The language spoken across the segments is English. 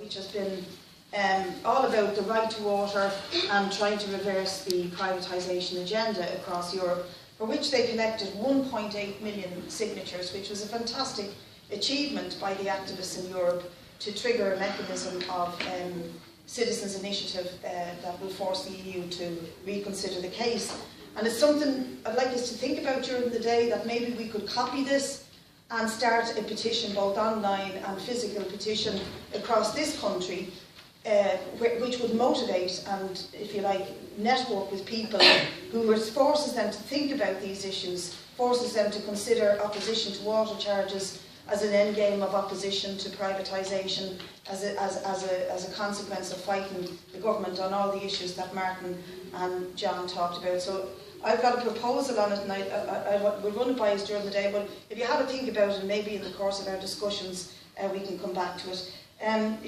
which has been all about the right to water and trying to reverse the privatisation agenda across Europe, for which they collected 1.8 million signatures, which was a fantastic achievement by the activists in Europe to trigger a mechanism of citizens' initiative that will force the EU to reconsider the case. And it's something I'd like us to think about during the day, that maybe we could copy this and start a petition, both online and physical petition, across this country, which would motivate and, if you like, network with people who forces them to think about these issues, forces them to consider opposition to water charges as an endgame of opposition to privatisation, as a consequence of fighting the government on all the issues that Martin and John talked about. So I've got a proposal on it, and we'll run it by us during the day, but if you have a think about it, maybe in the course of our discussions we can come back to it.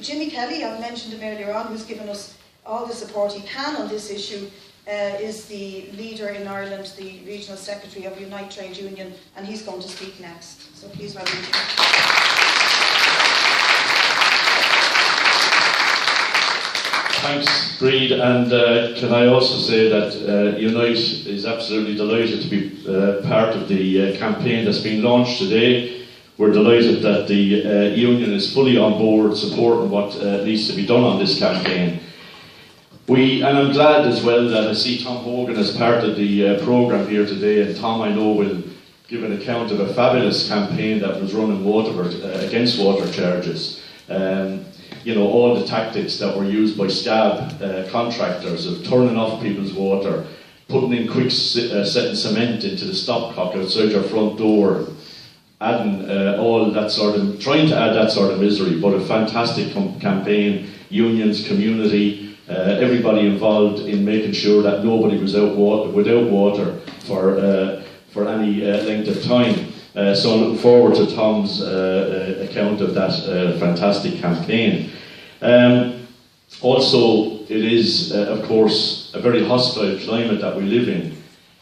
Jimmy Kelly, I've mentioned him earlier on, who's given us all the support he can on this issue, is the leader in Ireland, the Regional Secretary of Unite Trade Union, and he's going to speak next. So please welcome Jimmy. Thanks, Breed, and can I also say that Unite is absolutely delighted to be part of the campaign that's been launched today. We're delighted that the union is fully on board supporting what needs to be done on this campaign. And I'm glad as well that I see Tom Hogan as part of the programme here today, and Tom, I know, will give an account of a fabulous campaign that was run in Waterford against water charges. You know, all the tactics that were used by scab contractors of turning off people's water, putting in quick setting cement into the stopcock outside your front door, adding all that sort of, trying to add that sort of misery, but a fantastic campaign, unions, community, everybody involved in making sure that nobody was without water for any length of time. So I'm looking forward to Tom's account of that fantastic campaign. Also, it is, of course, a very hostile climate that we live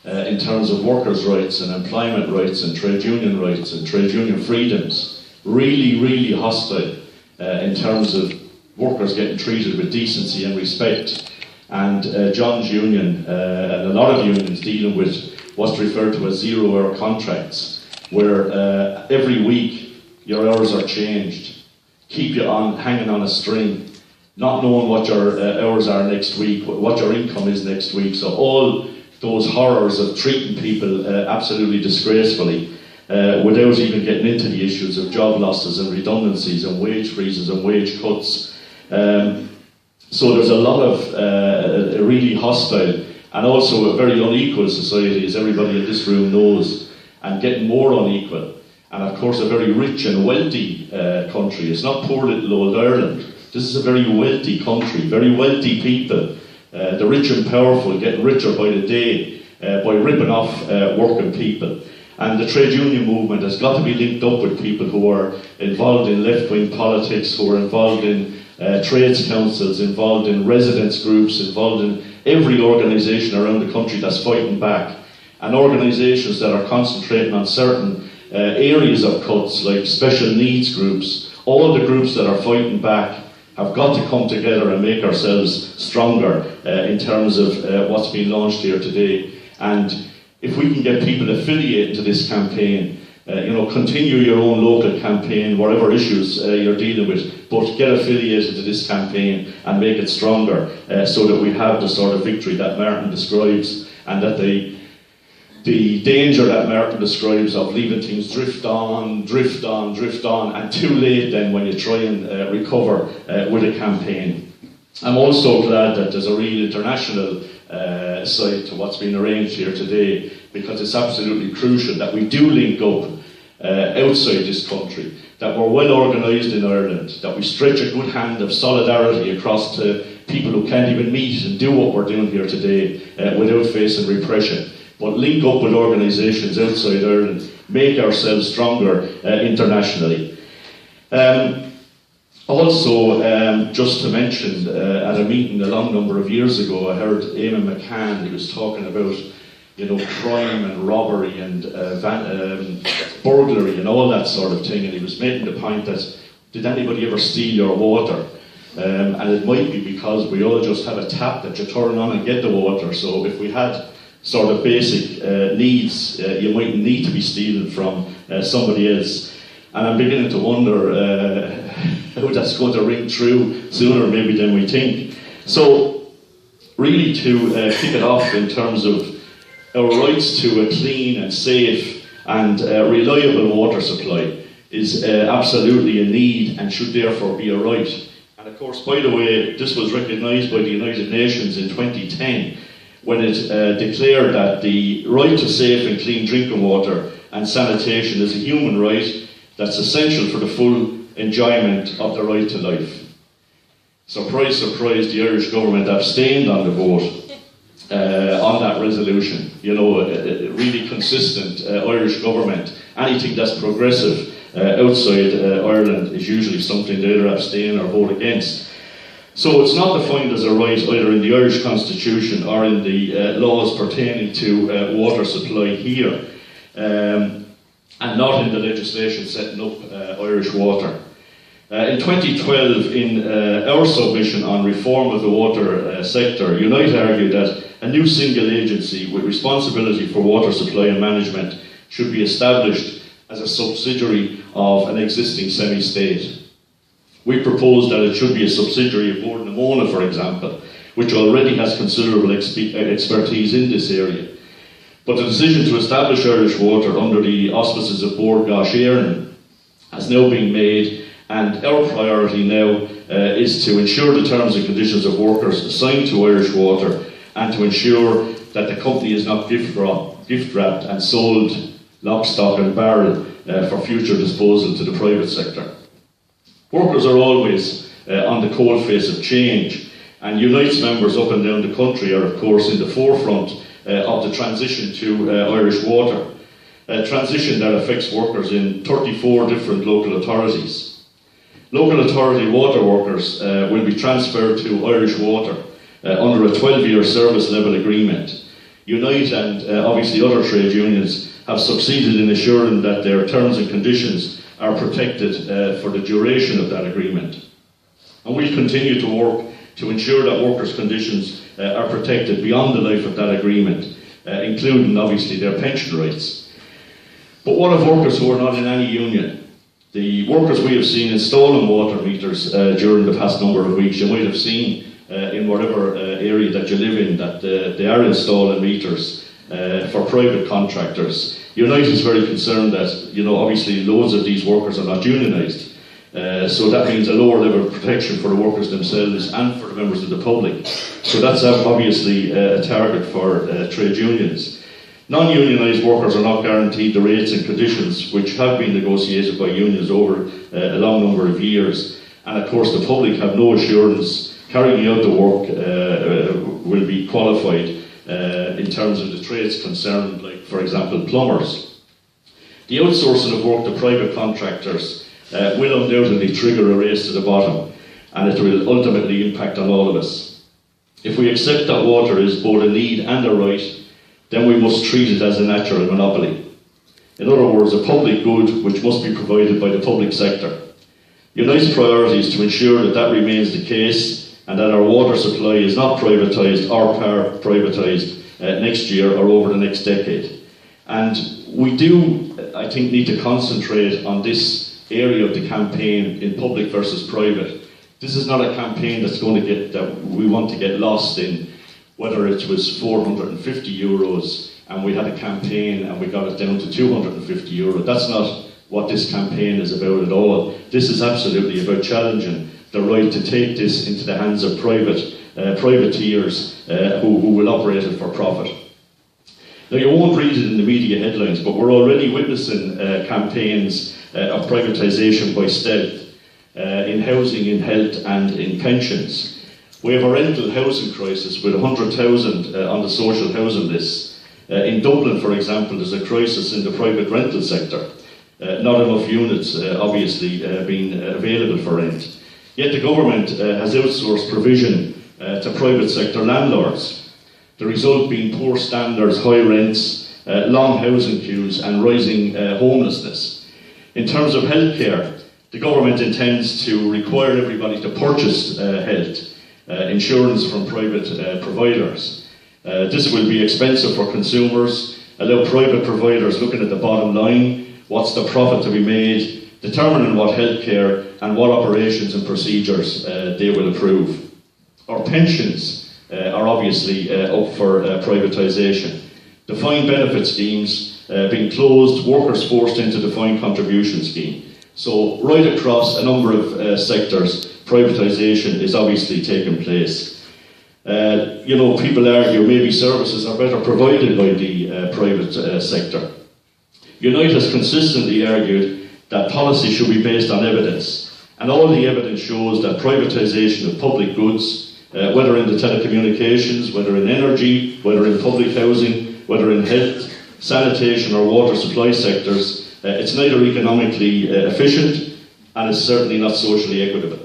in terms of workers' rights and employment rights and trade union freedoms. Really, really hostile in terms of workers getting treated with decency and respect. And John's union and a lot of unions dealing with what's referred to as zero-hour contracts, where every week your hours are changed, keep you hanging on a string, not knowing what your hours are next week, what your income is next week. So all those horrors of treating people absolutely disgracefully, without even getting into the issues of job losses and redundancies and wage freezes and wage cuts. So there's a lot of a really hostile and also a very unequal society, as everybody in this room knows, and getting more unequal. And of course a very rich and wealthy country. It's not poor little old Ireland. This is a very wealthy country, very wealthy people. The rich and powerful get richer by the day by ripping off working people. And the trade union movement has got to be linked up with people who are involved in left-wing politics, who are involved in trades councils, involved in residents groups, involved in every organisation around the country that's fighting back. And organisations that are concentrating on certain areas of cuts, like special needs groups. All the groups that are fighting back have got to come together and make ourselves stronger in terms of what's been launched here today. And if we can get people affiliated to this campaign, you know, continue your own local campaign, whatever issues you're dealing with, but get affiliated to this campaign and make it stronger so that we have the sort of victory that Martin describes, and that the danger that Martin describes of leaving things drift on, and too late then when you try and recover with a campaign. I'm also glad that there's a real international side to what's been arranged here today, because it's absolutely crucial that we do link up outside this country, that we're well organised in Ireland, that we stretch a good hand of solidarity across to people who can't even meet and do what we're doing here today without facing repression. But link up with organisations outside Ireland, make ourselves stronger internationally. Also, just to mention, at a meeting a long number of years ago, I heard Eamon McCann. He was talking about, you know, crime and robbery and burglary and all that sort of thing, and he was making the point that, did anybody ever steal your water? and it might be because we all just have a tap that you turn on and get the water. So if we had sort of basic needs, you might need to be stealing from somebody else. And I'm beginning to wonder how that's going to ring true sooner maybe than we think. So really to kick it off in terms of our rights to a clean and safe and reliable water supply is absolutely a need and should therefore be a right. And of course, by the way, this was recognised by the United Nations in 2010 when it declared that the right to safe and clean drinking water and sanitation is a human right that's essential for the full enjoyment of the right to life. Surprise, surprise, the Irish government abstained on the vote on that resolution. You know, a really consistent Irish government. Anything that's progressive outside Ireland is usually something they either abstain or vote against. So it's not defined as a right either in the Irish Constitution or in the laws pertaining to water supply here, and not in the legislation setting up Irish water. In 2012, in our submission on reform of the water sector, Unite argued that a new single agency with responsibility for water supply and management should be established as a subsidiary of an existing semi-state. We proposed that it should be a subsidiary of Bord na Móna, for example, which already has considerable expertise in this area. But the decision to establish Irish Water under the auspices of Bord Gáis Éireann has now been made, and our priority now is to ensure the terms and conditions of workers assigned to Irish Water and to ensure that the company is not gift-wrapped and sold lock, stock and barrel for future disposal to the private sector. Workers are always on the coalface of change, and Unite's members up and down the country are of course in the forefront of the transition to Irish Water, a transition that affects workers in 34 different local authorities. Local authority water workers will be transferred to Irish Water under a 12-year service level agreement. Unite and obviously other trade unions have succeeded in assuring that their terms and conditions are protected for the duration of that agreement. And we'll continue to work to ensure that workers' conditions are protected beyond the life of that agreement, including obviously their pension rights. But what of workers who are not in any union? The workers we have seen installing water meters during the past number of weeks, you might have seen in whatever area that you live in that they are installing meters for private contractors. Unite is very concerned that, you know, obviously loads of these workers are not unionised. So that means a lower level of protection for the workers themselves and for the members of the public. So that's obviously a target for trade unions. Non-unionised workers are not guaranteed the rates and conditions which have been negotiated by unions over a long number of years. And of course the public have no assurance carrying out the work will be qualified in terms of the trades concerned, like for example plumbers. The outsourcing of work to private contractors will undoubtedly trigger a race to the bottom, and it will ultimately impact on all of us. If we accept that water is both a need and a right, then we must treat it as a natural monopoly. In other words, a public good which must be provided by the public sector. Unite's priority is to ensure that that remains the case and that our water supply is not privatised or privatised next year or over the next decade. And we do, I think, need to concentrate on this area of the campaign in public versus private. This is not a campaign that's going to get, that we want to get lost in, whether it was 450 euros and we had a campaign and we got it down to 250 euros. That's not what this campaign is about at all. This is absolutely about challenging the right to take this into the hands of privateers who will operate it for profit. Now, you won't read it in the media headlines, but we're already witnessing campaigns of privatisation by stealth in housing, in health and in pensions. We have a rental housing crisis with 100,000 on the social housing list. In Dublin, for example, there's a crisis in the private rental sector. Not enough units, obviously, being available for rent. Yet the government has outsourced provision to private sector landlords. The result being poor standards, high rents, long housing queues and rising homelessness. In terms of healthcare, The government intends to require everybody to purchase health insurance from private providers. This will be expensive for consumers, allow private providers looking at the bottom line, what's the profit to be made, determining what healthcare and what operations and procedures they will approve. Our pensions are obviously up for privatisation. Defined benefit schemes being closed, workers forced into defined contribution scheme. So right across a number of sectors, privatisation is obviously taking place. People argue maybe services are better provided by the private sector. Unite has consistently argued that policy should be based on evidence, and all the evidence shows that privatisation of public goods, whether in the telecommunications, whether in energy, whether in public housing, whether in health, sanitation or water supply sectors, it's neither economically efficient and is certainly not socially equitable.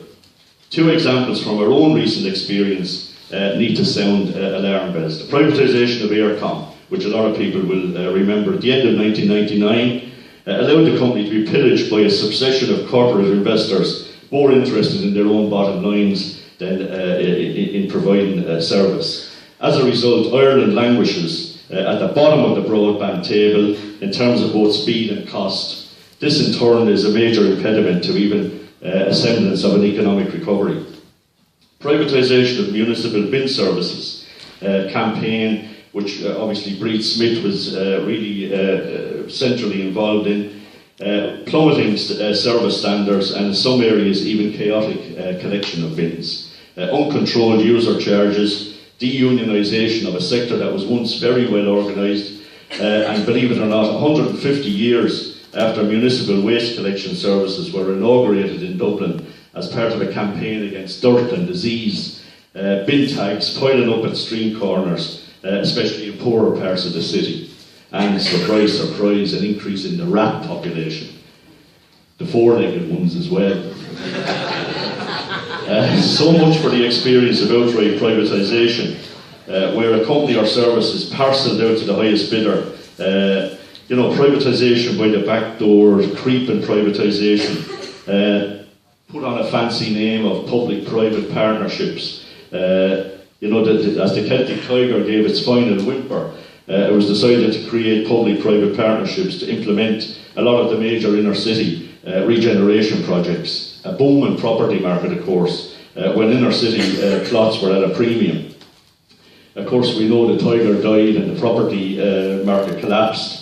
Two examples from our own recent experience need to sound alarm bells. The privatisation of Aircom, which a lot of people will remember at the end of 1999, allowed the company to be pillaged by a succession of corporate investors more interested in their own bottom lines than in providing service. As a result, Ireland languishes at the bottom of the broadband table in terms of both speed and cost. This in turn is a major impediment to even a semblance of an economic recovery. Privatisation of municipal bin services campaign, which obviously Breed Smith was really centrally involved in, plummeting service standards and in some areas even chaotic collection of bins, uncontrolled user charges, deunionisation of a sector that was once very well organised, and believe it or not, 150 years after municipal waste collection services were inaugurated in Dublin as part of a campaign against dirt and disease, bin tags piling up at street corners, especially in poorer parts of the city, and surprise, surprise, an increase in the rat population, the four-legged ones as well. So much for the experience of outright privatisation, where a company or service is parcelled out to the highest bidder. Privatisation by the back door, creeping privatisation, put on a fancy name of public-private partnerships. As the Celtic Tiger gave its final whimper, it was decided to create public-private partnerships to implement a lot of the major inner-city regeneration projects. A booming property market, of course, when inner-city plots were at a premium. Of course, we know the Tiger died and the property market collapsed.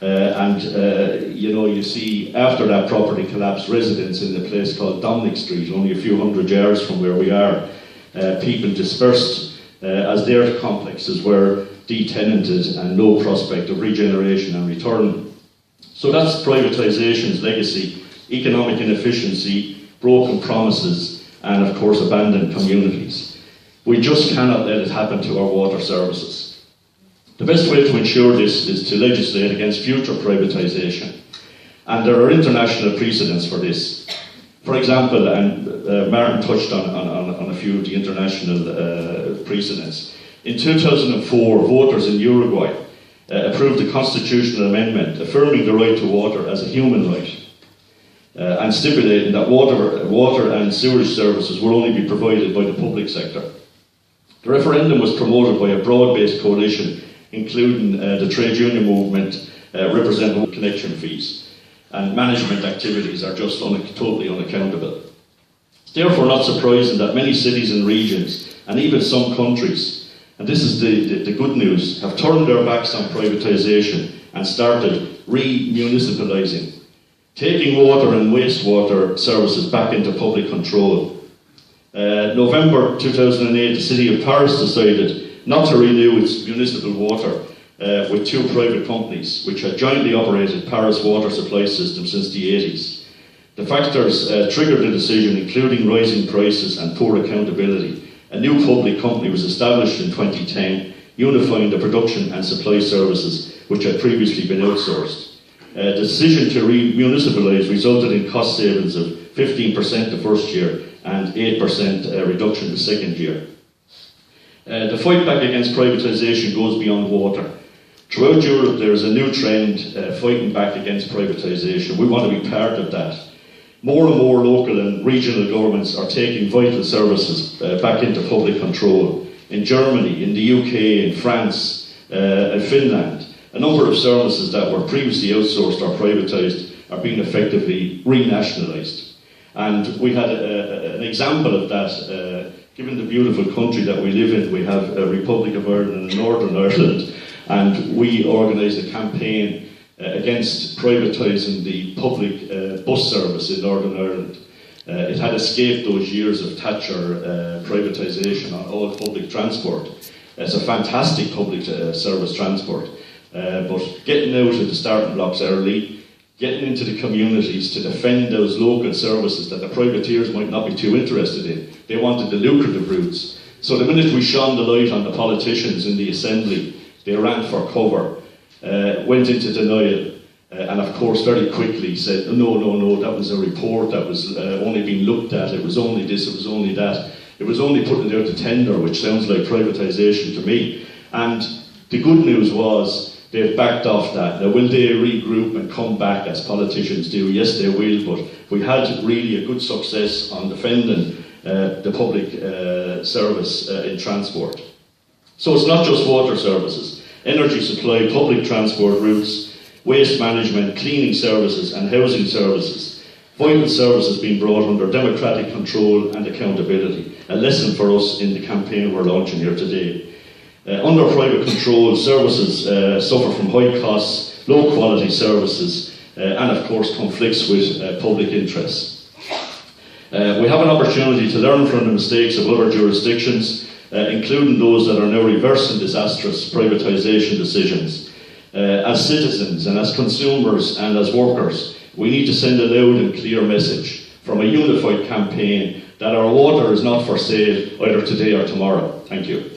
You see, after that property collapse, residents in a place called Dominic Street, only a few hundred yards from where we are, people dispersed as their complexes were detenanted and no prospect of regeneration and return. So that's privatisation's legacy: economic inefficiency, broken promises, and of course abandoned communities. We just cannot let it happen to our water services. The best way to ensure this is to legislate against future privatisation, and there are international precedents for this. For example, and Martin touched on a few of the international precedents. In 2004, voters in Uruguay approved a constitutional amendment affirming the right to water as a human right, and stipulating that water and sewage services will only be provided by the public sector. The referendum was promoted by a broad-based coalition, including the trade union movement, representing connection fees, and management activities are just totally unaccountable. It's therefore not surprising that many cities and regions, and even some countries, and this is the good news, have turned their backs on privatisation and started re-municipalising, taking water and wastewater services back into public control. November 2008, the city of Paris decided not to renew its municipal water with two private companies, which had jointly operated Paris water supply system since the 80s. The factors triggered the decision, including rising prices and poor accountability. A new public company was established in 2010, unifying the production and supply services which had previously been outsourced. The decision to re-municipalise resulted in cost savings of 15% the first year and 8% reduction the second year. The fight back against privatisation goes beyond water. Throughout Europe there is a new trend fighting back against privatisation. We want to be part of that. more and more local and regional governments are taking vital services back into public control. In Germany, in the UK, in France, in Finland, a number of services that were previously outsourced or privatised are being effectively renationalised. And we had an example of that. Given the beautiful country that we live in, we have a Republic of Ireland and Northern Ireland, and we organised a campaign against privatising the public bus service in Northern Ireland. It had escaped those years of Thatcher privatisation on all public transport. It's a fantastic public service transport, but getting out of the starting blocks early, getting into the communities to defend those local services that the privateers might not be too interested in. They wanted the lucrative routes. So the minute we shone the light on the politicians in the Assembly, they ran for cover, went into denial, and of course very quickly said, no, that was a report that was only being looked at, it was only this, it was only that. It was only putting it out to tender, which sounds like privatisation to me. And the good news was, they've backed off that. Now, will they regroup and come back as politicians do? Yes, they will, but we had really a good success on defending the public service in transport. So it's not just water services. Energy supply, public transport routes, waste management, cleaning services and housing services. Vital services being brought under democratic control and accountability. A lesson for us in the campaign we're launching here today. Under private control, services suffer from high costs, low quality services, and of course conflicts with public interests. We have an opportunity to learn from the mistakes of other jurisdictions, including those that are now reversing disastrous privatisation decisions. As citizens and as consumers and as workers, we need to send a loud and clear message from a unified campaign that our water is not for sale either today or tomorrow. Thank you.